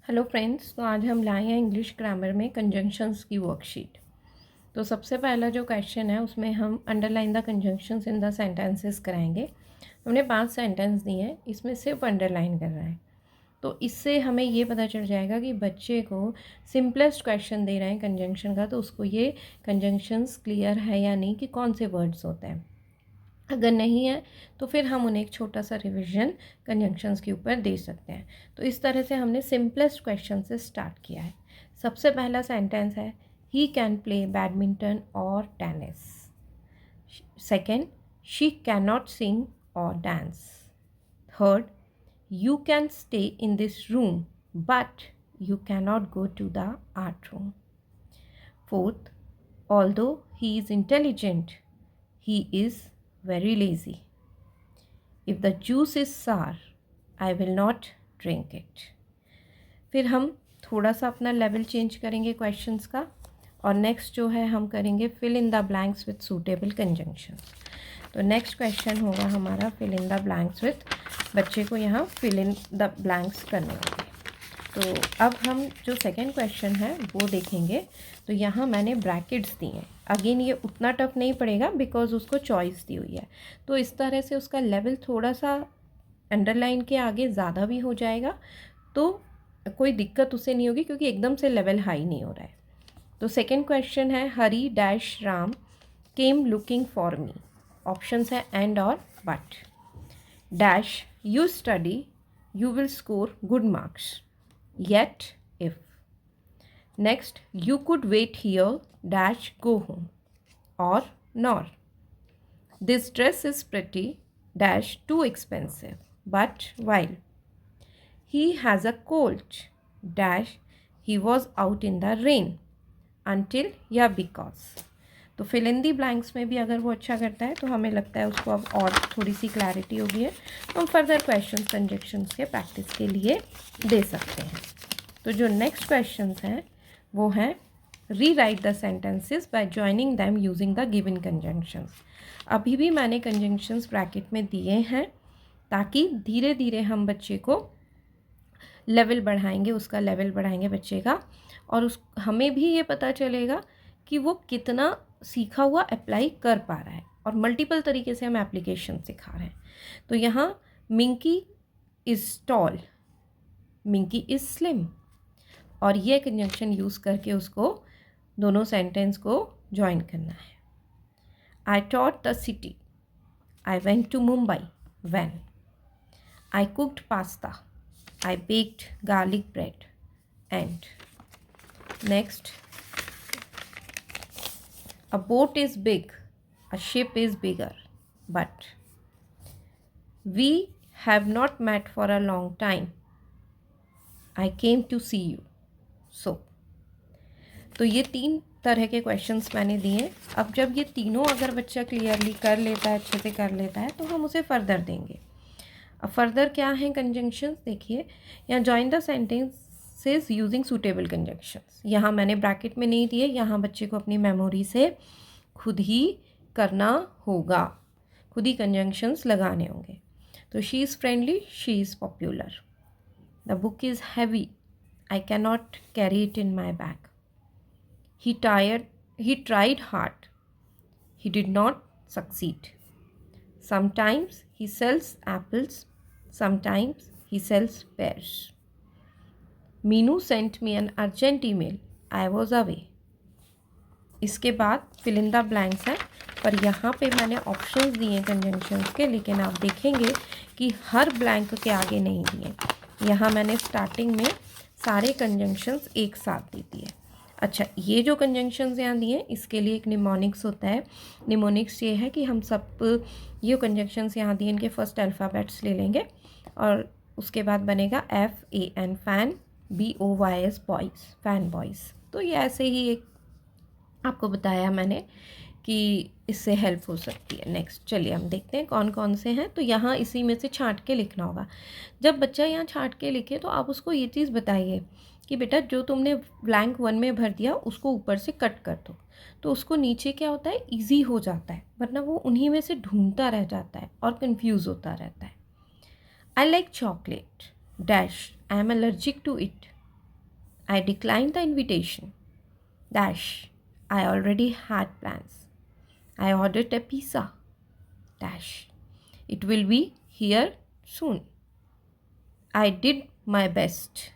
Hello friends, तो आज हम लाए हैं इंग्लिश ग्रामर में कंजंक्शंस की वर्कशीट। तो सबसे पहला जो क्वेश्चन है उसमें हम underline the conjunctions in the sentences कराएंगे। हमने 5 सेंटेंस दिए हैं, इसमें सिर्फ अंडरलाइन करना है। तो इससे हमें ये पता चल जाएगा कि बच्चे को सिंपलेस्ट क्वेश्चन दे रहे हैं कंजंक्शन का, तो उसको ये कंजंक्शंस क्लियर है या नहीं कि कौन से वर्ड्स होते हैं। अगर नहीं है तो फिर हम उन्हें एक छोटा सा रिवीजन कंजंक्शंस के ऊपर दे सकते हैं। तो इस तरह से हमने सिंपलेस्ट क्वेश्चन से स्टार्ट किया है। सबसे पहला सेंटेंस है ही कैन प्ले बैडमिंटन और tennis. Second, she can not sing और dance. Third, you can stay in this room but you can not go to the art room. Fourth, although he is intelligent, he is very lazy. If the juice is sour, I will not drink it. फिर हम थोड़ा सा अपना level change करेंगे questions का, और next जो है हम करेंगे fill in the blanks with suitable conjunction. तो नेक्स्ट क्वेश्चन होगा हमारा fill in the blanks with, बच्चे को यहाँ फिल इन द ब्लैंक्स करने होंगे। तो अब हम जो सेकंड क्वेश्चन है वो देखेंगे। तो यहाँ मैंने ब्रैकेट्स दिए हैं। अगेन ये उतना टफ नहीं पड़ेगा बिकॉज उसको चॉइस दी हुई है, तो इस तरह से उसका लेवल थोड़ा सा अंडरलाइन के आगे ज़्यादा भी हो जाएगा, तो कोई दिक्कत उसे नहीं होगी क्योंकि एकदम से लेवल हाई नहीं हो रहा है। तो सेकंड क्वेश्चन है Hari dash Ram came looking for me. Options है एंड और but. Dash you study you will score good marks. Yet if. Next, you could wait here dash go home. Or nor. This dress is pretty dash too expensive. But while. He has a cold dash he was out in the rain. Until या because. तो fill in the blanks में भी अगर वो अच्छा करता है तो हमें लगता है उसको अब और थोड़ी सी क्लैरिटी हो गई है, तो हम फर्दर क्वेश्चन कंजंक्शंस के प्रैक्टिस के लिए दे सकते हैं। तो जो नेक्स्ट क्वेश्चंस हैं वो हैं री right the sentences bye joining them using the given conjunctions. अभी भी मैंने कंजंक्शंस ब्रैकेट में दिए हैं ताकि धीरे धीरे हम बच्चे को लेवल बढ़ाएंगे, उसका लेवल बढ़ाएंगे बच्चे का, और हमें भी ये पता चलेगा कि वो कितना सीखा हुआ अप्लाई कर पा रहा है, और मल्टीपल तरीके से हम एप्लीकेशन सिखा रहे हैं। तो यहाँ Minki is tall, Minki is slim, और ये कंजंक्शन यूज़ करके उसको दोनों सेंटेंस को ज्वाइन करना है। I taught the city, I went to Mumbai when. I cooked pasta, I baked garlic bread and. Next, a boat is big, a ship is bigger, but we have not met for a long time. I came to see you. So, तो ये 3 तरह के questions मैंने दिए। अब जब ये तीनों अगर बच्चा क्लियरली कर लेता है, अच्छे से कर लेता है, तो हम उसे फर्दर देंगे। अब फर्दर क्या है कंजंक्शंस, देखिए यहाँ join the sentences using suitable conjunctions. यहाँ मैंने ब्रैकेट में नहीं दिए, यहाँ बच्चे को अपनी मेमोरी से खुद ही करना होगा, खुद ही कंजंक्शंस लगाने होंगे। तो she is friendly, she is popular. The book is heavy, I can not carry it in my bag. He tried hard, he did not succeed. Sometimes he sells apples, sometimes he sells pears. Meenu sent me an urgent email, I was away. इसके बाद fill in the blanks है, पर यहाँ पे मैंने options दिए conjunctions के, लेकिन आप देखेंगे कि हर ब्लैंक के आगे नहीं दिए। यहाँ मैंने स्टार्टिंग में सारे कंजंक्शंस एक साथ दे दिए। अच्छा, ये जो कंजंक्शंस यहाँ दिए इसके लिए एक निमोनिक्स होता है। निमोनिक्स ये है कि हम सब ये कंजंक्शंस यहाँ दिए इनके फर्स्ट अल्फ़ाबेट्स ले लेंगे, और उसके बाद बनेगा FAN fan, BOYS boys, fan boys. तो ये ऐसे ही एक आपको बताया मैंने कि इससे हेल्प हो सकती है। नेक्स्ट चलिए हम देखते हैं कौन कौन से हैं। तो यहाँ इसी में से छांट के लिखना होगा। जब बच्चा यहाँ छांट के लिखे तो आप उसको ये चीज़ बताइए कि बेटा जो तुमने ब्लैंक 1 में भर दिया उसको ऊपर से कट कर दो, तो उसको नीचे क्या होता है, ईजी हो जाता है, वरना वो उन्हीं में से ढूंढता रह जाता है और कंफ्यूज होता रहता है। I like chocolate dash, I am allergic to it, I declined the invitation. Dash. I already had plans. I ordered a pizza. Dash. It will be here soon. I did my best.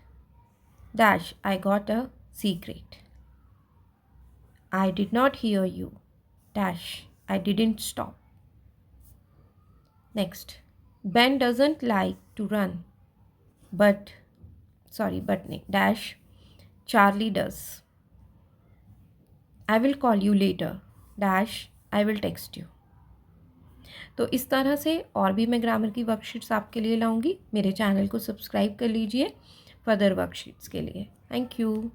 Dash. I got a secret. I did not hear you. Dash. I didn't stop. Next. Ben doesn't like to run. But नहीं, dash. Charlie does. I will call you later. Dash. I will text you. तो इस तरह से और भी मैं grammar की worksheets आपके लिए लाऊंगी. मेरे चैनल को सब्सक्राइब कर लीजिए फर्दर वर्कशीट्स के लिए. Thank you.